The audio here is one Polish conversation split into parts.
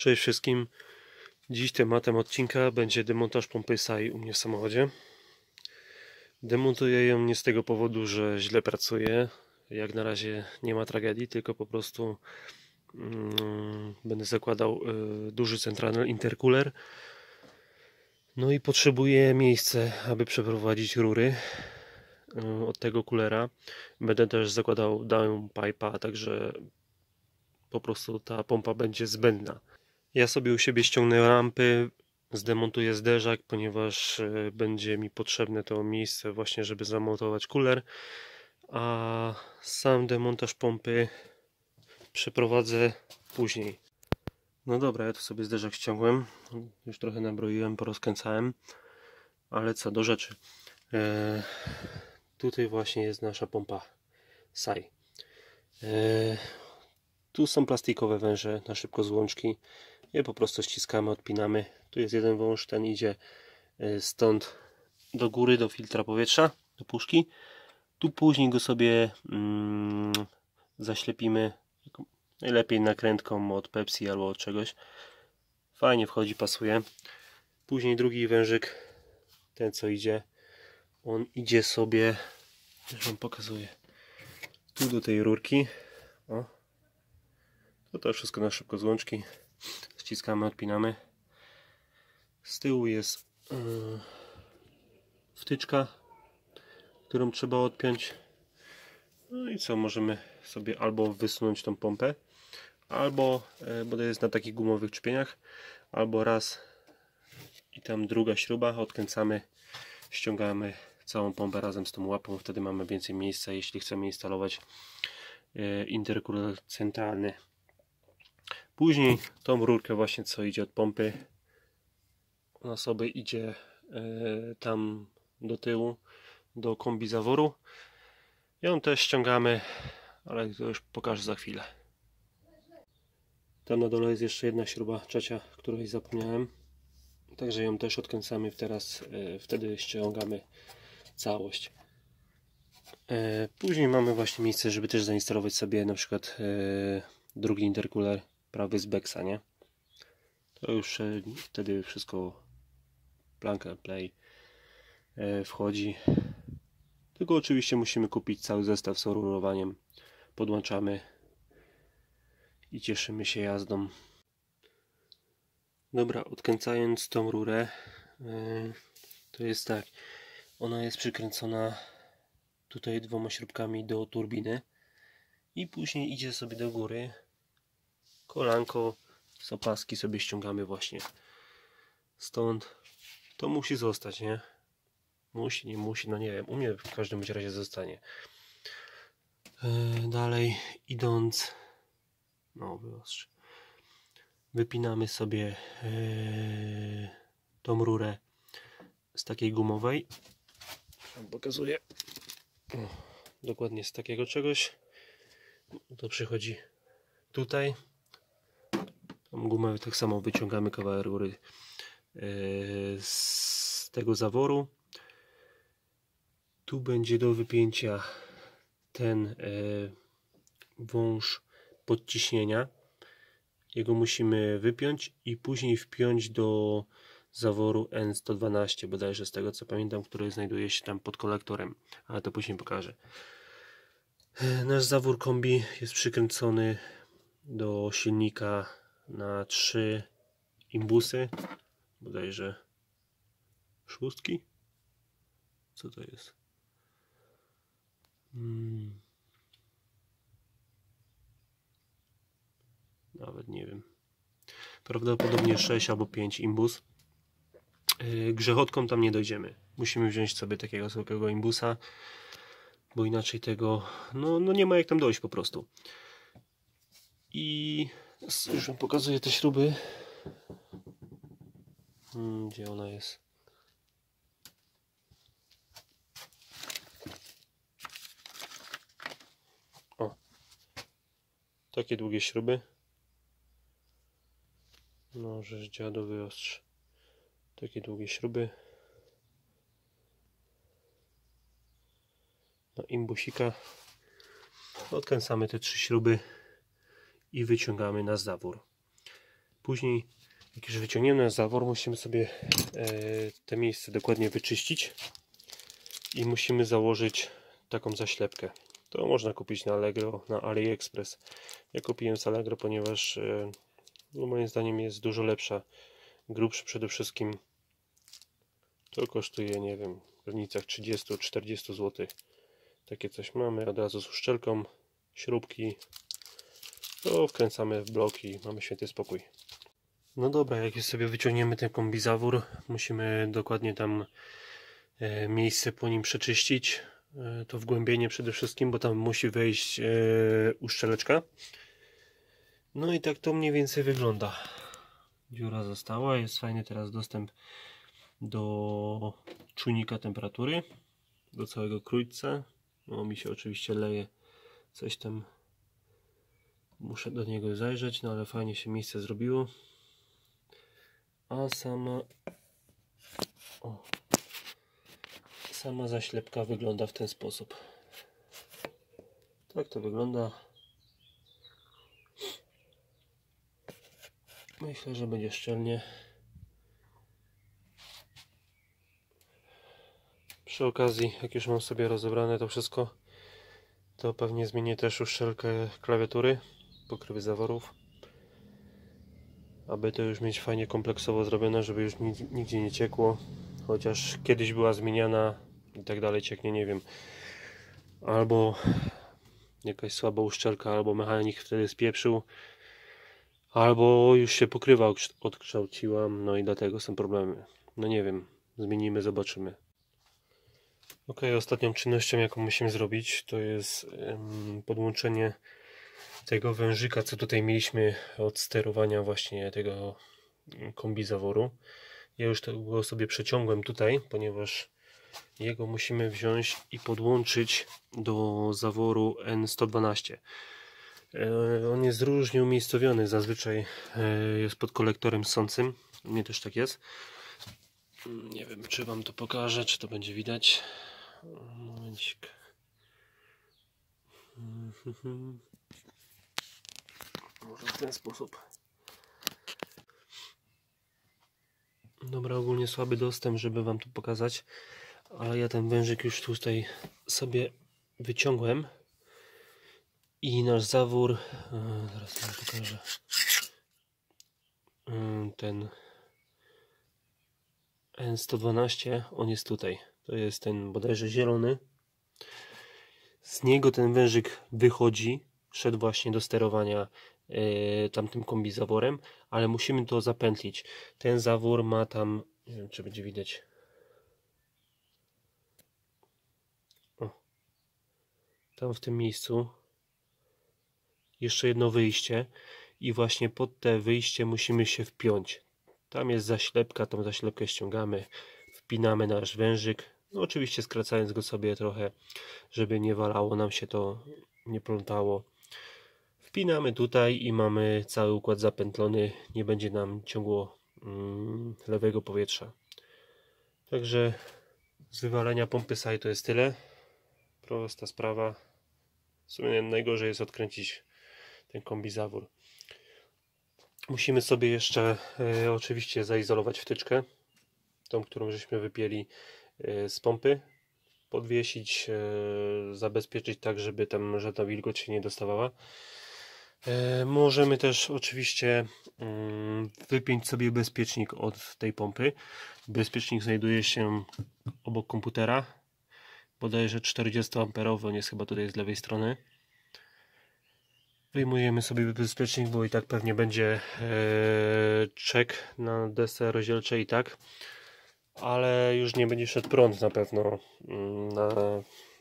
Cześć wszystkim. Dziś tematem odcinka będzie demontaż pompy SAI u mnie w samochodzie. Demontuję ją nie z tego powodu, że źle pracuje. Jak na razie nie ma tragedii, tylko po prostu będę zakładał duży centralny intercooler. No i potrzebuję miejsce, aby przeprowadzić rury od tego coolera. Będę też zakładał downpipe'a, także po prostu ta pompa będzie zbędna. Ja sobie u siebie ściągnę rampy, zdemontuję zderzak, ponieważ będzie mi potrzebne to miejsce właśnie, żeby zamontować cooler, a sam demontaż pompy przeprowadzę później. No dobra, ja tu sobie zderzak ściągłem, już trochę nabroiłem, porozkręcałem, ale co do rzeczy. Tutaj właśnie jest nasza pompa SAI. Tu są plastikowe węże na szybko złączki. Je po prostu ściskamy, odpinamy. Tu jest jeden wąż, ten idzie stąd do góry, do filtra powietrza, do puszki. Tu później go sobie zaślepimy, najlepiej nakrętką od Pepsi albo od czegoś. Fajnie wchodzi, pasuje. Później drugi wężyk, ten co idzie, on idzie sobie, już wam pokazuję, tu do tej rurki. O. To wszystko na szybko złączki. Ściskamy, odpinamy. Z tyłu jest wtyczka, którą trzeba odpiąć. No i co, możemy sobie albo wysunąć tą pompę, albo, bo to jest na takich gumowych czepieniach, albo raz i tam druga śruba, odkręcamy, ściągamy całą pompę razem z tą łapą, wtedy mamy więcej miejsca, jeśli chcemy instalować intercooler centralny. Później tą rurkę właśnie co idzie od pompy, ona sobie idzie tam do tyłu, do kombi zaworu. Ją też ściągamy, ale to już pokażę za chwilę. Tam na dole jest jeszcze jedna śruba trzecia, której zapomniałem. Także ją też odkręcamy teraz, wtedy ściągamy całość. Później mamy właśnie miejsce, żeby też zainstalować sobie na przykład drugi intercooler prawy z Bexa, nie? To już wtedy wszystko plug and play wchodzi. Tylko oczywiście musimy kupić cały zestaw z rurowaniem. Podłączamy i cieszymy się jazdą. Dobra, odkręcając tą rurę, to jest tak, ona jest przykręcona tutaj dwoma śrubkami do turbiny i później idzie sobie do góry. Kolanko z opaski sobie ściągamy właśnie stąd. To musi zostać, nie? Musi, nie musi, no nie wiem, u mnie w każdym razie zostanie. Dalej idąc, no wyostrzę, wypinamy sobie tą rurę z takiej gumowej. Pokazuję. O, dokładnie z takiego czegoś. To przychodzi tutaj. Tą gumę tak samo wyciągamy kawałek rury z tego zaworu. Tu będzie do wypięcia ten wąż podciśnienia. Jego musimy wypiąć i później wpiąć do zaworu N112 bodajże, z tego co pamiętam, który znajduje się tam pod kolektorem, ale to później pokażę. Nasz zawór kombi jest przykręcony do silnika na 3 imbusy, bodajże szóstki. Co to jest? Nawet nie wiem. Prawdopodobnie 6 albo 5 imbus. Grzechotką tam nie dojdziemy. Musimy wziąć sobie takiego zwykłego imbusa, bo inaczej tego no nie ma jak tam dojść po prostu. I już wam pokazuję te śruby. Gdzie ona jest? O, takie długie śruby. No, żeż dziadu wyostrz. Takie długie śruby. No, imbusika. Odkręcamy te 3 śruby i wyciągamy na zawór. Później, jak już wyciągniemy zawór, musimy sobie te miejsce dokładnie wyczyścić i musimy założyć taką zaślepkę. To można kupić na Allegro, na AliExpress. Ja kupiłem z Allegro, ponieważ no moim zdaniem jest dużo lepsza, grubsza przede wszystkim. To kosztuje, nie wiem, w granicach 30-40 zł. Takie coś mamy, od razu z uszczelką, śrubki. To wkręcamy w blok i mamy święty spokój. No dobra, jak już sobie wyciągniemy ten kombizawór, musimy dokładnie tam miejsce po nim przeczyścić. To wgłębienie przede wszystkim, bo tam musi wejść uszczeleczka. No i tak to mniej więcej wygląda. Dziura została, jest fajny teraz dostęp do czujnika temperatury, do całego krójca. No mi się oczywiście leje coś tam, muszę do niego zajrzeć, no ale fajnie się miejsce zrobiło. A sama zaślepka wygląda w ten sposób. Tak to wygląda. Myślę, że będzie szczelnie. Przy okazji, jak już mam sobie rozebrane to wszystko, to pewnie zmienię też uszczelkę klawiatury, pokrywy zaworów, aby to już mieć fajnie kompleksowo zrobione, żeby już nigdzie nie ciekło, chociaż kiedyś była zmieniana i tak dalej, cieknie, nie wiem, albo jakaś słaba uszczelka, albo mechanik wtedy spieprzył, albo już się pokrywa odkształciła, no i dlatego są problemy. No nie wiem, zmienimy, zobaczymy. Ok, ostatnią czynnością, jaką musimy zrobić, to jest podłączenie tego wężyka, co tutaj mieliśmy od sterowania właśnie tego kombizaworu. Ja już go sobie przeciągłem tutaj, ponieważ jego musimy wziąć i podłączyć do zaworu N112. On jest różnie umiejscowiony, zazwyczaj jest pod kolektorem ssącym. U mnie też tak jest. Nie wiem, czy Wam to pokażę, czy to będzie widać. Momencik. Może w ten sposób. Dobra, ogólnie słaby dostęp, żeby Wam to pokazać, ale ja ten wężyk już tutaj sobie wyciągłem i nasz zawór, zaraz Wam pokażę, ten N112, on jest tutaj, to jest ten bodajże zielony, z niego ten wężyk wychodzi, szedł właśnie do sterowania tamtym kombizaworem, ale musimy to zapętlić. Ten zawór ma tam, nie wiem czy będzie widać, tam w tym miejscu jeszcze jedno wyjście i właśnie pod te wyjście musimy się wpiąć. Tam jest zaślepka, tą zaślepkę ściągamy, wpinamy nasz wężyk, no oczywiście skracając go sobie trochę, żeby nie walało nam się to, nie plątało. Wpinamy tutaj i mamy cały układ zapętlony, nie będzie nam ciągło lewego powietrza. Także z wywalenia pompy SAI to jest tyle. Prosta sprawa. W sumie najgorzej jest odkręcić ten kombizawór. Musimy sobie jeszcze oczywiście zaizolować wtyczkę, tą, którą żeśmy wypięli z pompy, podwiesić, zabezpieczyć tak, żeby tam żadna wilgoć się nie dostawała. Możemy też oczywiście wypiąć sobie bezpiecznik od tej pompy. Bezpiecznik znajduje się obok komputera, bodajże 40 amperowy, on jest chyba tutaj z lewej strony. Wyjmujemy sobie bezpiecznik, bo i tak pewnie będzie czek na desce rozdzielczej i tak, ale już nie będzie szedł prąd na pewno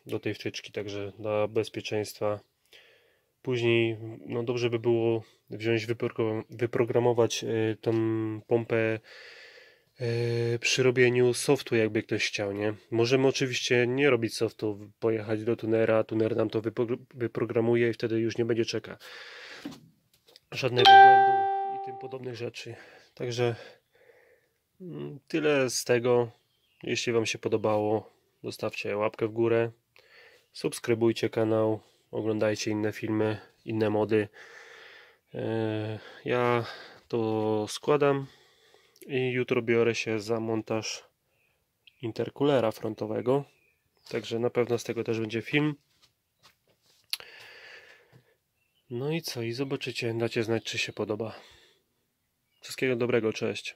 do tej wtyczki, także dla bezpieczeństwa. Później no dobrze by było wziąć, wyprogramować tą pompę przy robieniu softu, jakby ktoś chciał, nie? Możemy oczywiście nie robić softu, pojechać do tunera, tuner nam to wyprogramuje i wtedy już nie będzie czeka żadnego błędu i tym podobnych rzeczy. Także tyle z tego. Jeśli Wam się podobało, zostawcie łapkę w górę, subskrybujcie kanał, oglądajcie inne filmy, inne mody. Ja to składam i jutro biorę się za montaż intercoolera frontowego. Także na pewno z tego też będzie film. No i co? I zobaczycie, dacie znać, czy się podoba. Wszystkiego dobrego, cześć.